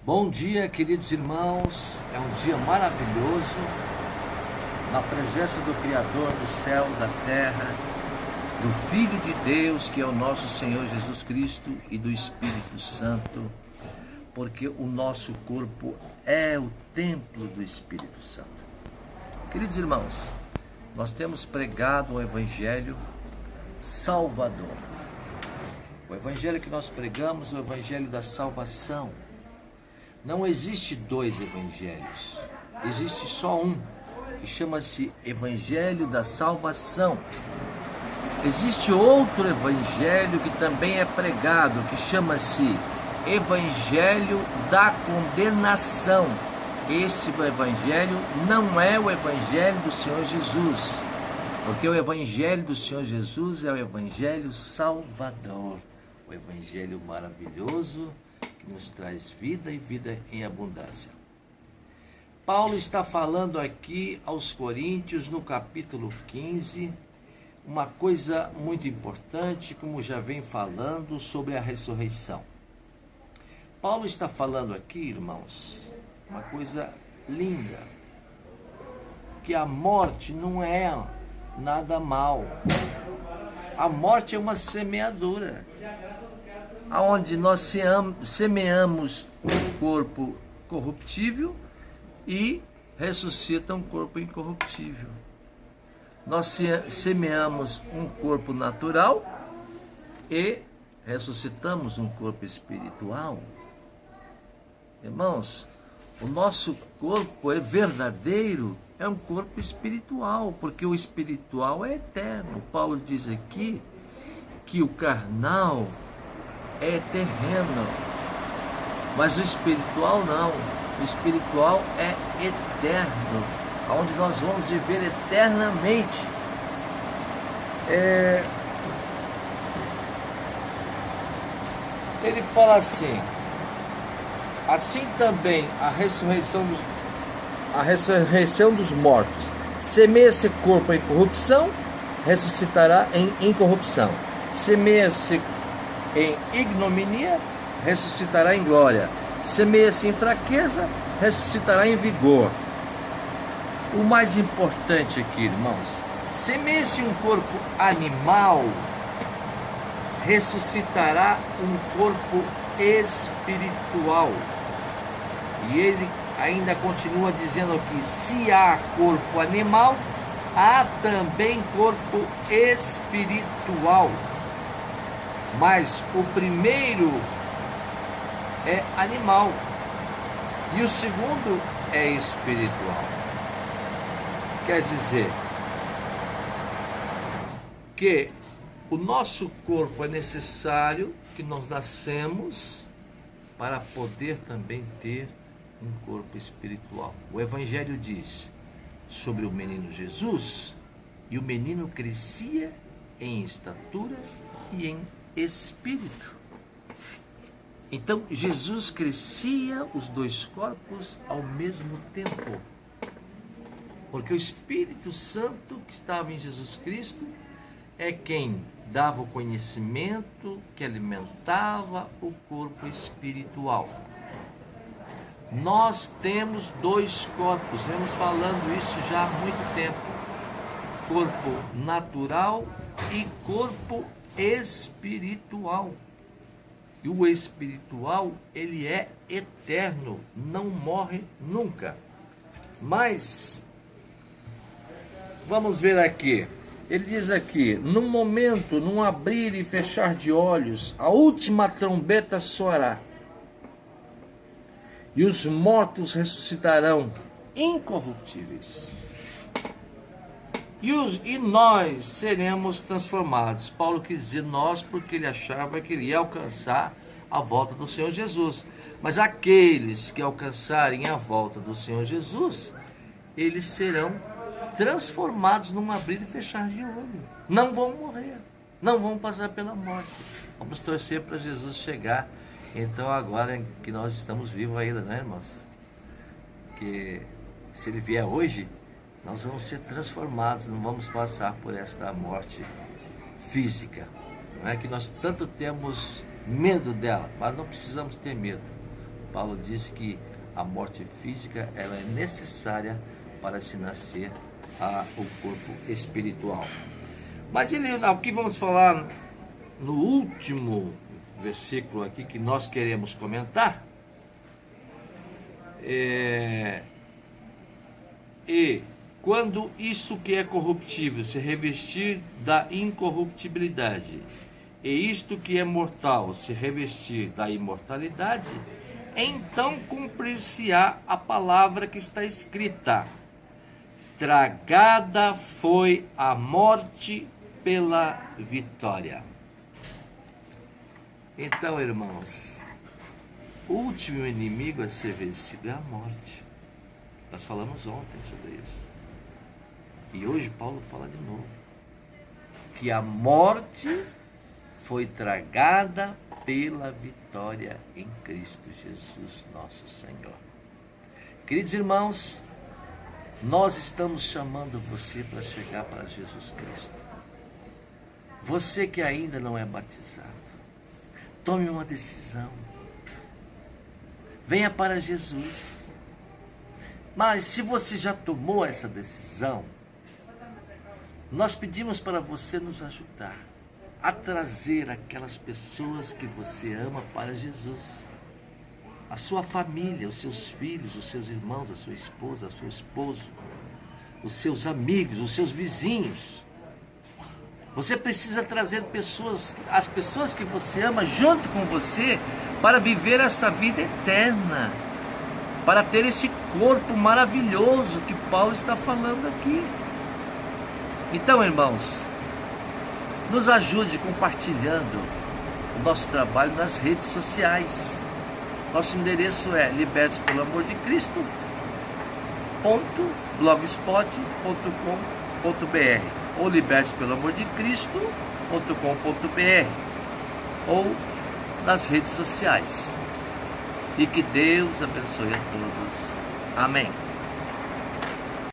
Bom dia, queridos irmãos. É um dia maravilhoso na presença do Criador do céu, da terra, do Filho de Deus, que é o nosso Senhor Jesus Cristo, e do Espírito Santo, porque o nosso corpo é o templo do Espírito Santo. Queridos irmãos, nós temos pregado o Evangelho Salvador. O Evangelho que nós pregamos é o Evangelho da salvação. Não existe dois evangelhos, existe só um, que chama-se Evangelho da salvação. Existe outro evangelho que também é pregado, que chama-se Evangelho da condenação. Este evangelho não é o Evangelho do Senhor Jesus, porque o Evangelho do Senhor Jesus é o Evangelho Salvador, o Evangelho maravilhoso, que nos traz vida e vida em abundância. Paulo está falando aqui aos Coríntios, no capítulo 15, uma coisa muito importante, como já vem falando, sobre a ressurreição. Paulo está falando aqui, irmãos, uma coisa linda, que a morte não é nada mal. A morte é uma semeadura, aonde nós semeamos um corpo corruptível e ressuscita um corpo incorruptível. Nós semeamos um corpo natural e ressuscitamos um corpo espiritual. Irmãos, o nosso corpo é verdadeiro, é um corpo espiritual, porque o espiritual é eterno. Paulo diz aqui que o carnal é terreno, mas o espiritual não. O espiritual é eterno, onde nós vamos viver eternamente. Ele fala assim também a ressurreição dos mortos. Semeia-se corpo em corrupção, ressuscitará em incorrupção. Semeia-se em ignominia, ressuscitará em glória. Semeia-se em fraqueza, ressuscitará em vigor. O mais importante aqui, irmãos, semeia-se um corpo animal, ressuscitará um corpo espiritual. E ele ainda continua dizendo aqui: se há corpo animal, há também corpo espiritual. Mas o primeiro é animal e o segundo é espiritual. Quer dizer que o nosso corpo é necessário, que nós nascemos para poder também ter um corpo espiritual. O Evangelho diz sobre o menino Jesus: e o menino crescia em estatura e em espírito. Então Jesus crescia os dois corpos ao mesmo tempo, porque o Espírito Santo que estava em Jesus Cristo é quem dava o conhecimento, que alimentava o corpo espiritual. Nós temos dois corpos, vemos falando isso já há muito tempo: corpo natural e corpo espiritual. E o espiritual, ele é eterno, não morre nunca. Mas vamos ver aqui. Ele diz aqui: num momento, num abrir e fechar de olhos, a última trombeta soará, e os mortos ressuscitarão incorruptíveis, e nós seremos transformados. Paulo quis dizer nós, porque ele achava que ele ia alcançar a volta do Senhor Jesus. Mas aqueles que alcançarem a volta do Senhor Jesus, eles serão transformados num abrir e fechar de olho. Não vão morrer, não vão passar pela morte. Vamos torcer para Jesus chegar. Então, agora que nós estamos vivos ainda, né, irmãos? Que se ele vier hoje, nós vamos ser transformados, não vamos passar por esta morte física, não é? Que nós tanto temos medo dela, mas não precisamos ter medo. Paulo diz que a morte física ela é necessária para se nascer o corpo espiritual. Mas o que vamos falar no último versículo aqui que nós queremos comentar e quando isso que é corruptível se revestir da incorruptibilidade, e isto que é mortal se revestir da imortalidade, então cumprir-se-á a palavra que está escrita: tragada foi a morte pela vitória. Então, irmãos, o último inimigo a ser vencido é a morte. Nós falamos ontem sobre isso. E hoje Paulo fala de novo. Que a morte foi tragada pela vitória em Cristo Jesus, nosso Senhor. Queridos irmãos, nós estamos chamando você para chegar para Jesus Cristo. Você que ainda não é batizado, tome uma decisão. Venha para Jesus. Mas se você já tomou essa decisão, nós pedimos para você nos ajudar a trazer aquelas pessoas que você ama para Jesus. A sua família, os seus filhos, os seus irmãos, a sua esposa, o seu esposo, os seus amigos, os seus vizinhos. Você precisa trazer as pessoas que você ama junto com você para viver esta vida eterna, para ter esse corpo maravilhoso que Paulo está falando aqui. Então, irmãos, nos ajude compartilhando o nosso trabalho nas redes sociais. Nosso endereço é libertospelamordecristo.blogspot.com.br ou libertospelamordecristo.com.br ou nas redes sociais. E que Deus abençoe a todos. Amém.